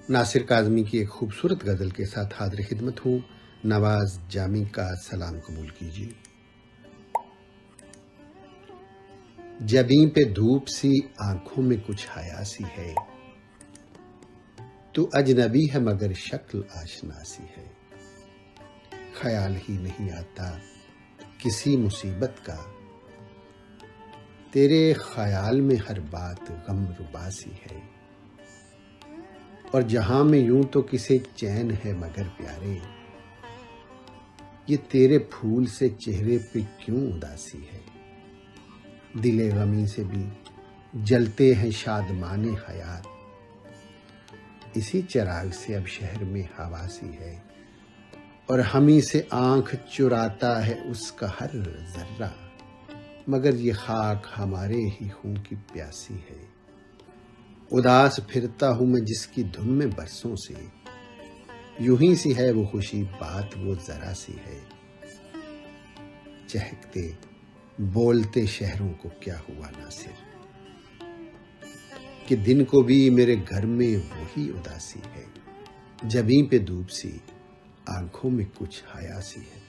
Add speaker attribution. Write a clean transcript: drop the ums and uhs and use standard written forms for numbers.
Speaker 1: ناصر کاظمی کی ایک خوبصورت غزل کے ساتھ حاضر خدمت ہوں۔ نواز جامی کا سلام قبول کیجیے۔ جبیں پہ دھوپ سی آنکھوں میں کچھ حیا سی ہے، تو اجنبی ہے مگر شکل آشنا سی ہے۔ خیال ہی نہیں آتا کسی مصیبت کا، تیرے خیال میں ہر بات غم ربا سی ہے۔ اور جہاں میں یوں تو کسے چین ہے مگر پیارے، یہ تیرے پھول سے چہرے پہ کیوں اداسی ہے۔ دل غمی سے بھی جلتے ہیں شادمان حیات، اسی چراغ سے اب شہر میں حواسی ہے۔ اور ہمیں سے آنکھ چراتا ہے اس کا ہر ذرہ، مگر یہ خاک ہمارے ہی خون کی پیاسی ہے۔ اداس پھرتا ہوں میں جس کی دھن میں برسوں سے، یوں ہی سی ہے وہ خوشی بات وہ ذرا سی ہے۔ چہکتے بولتے شہروں کو کیا ہوا ناصر، کہ دن کو بھی میرے گھر میں وہی اداسی ہے۔ جبیں پہ دھوپ سی آنکھوں میں کچھ حیا سی ہے۔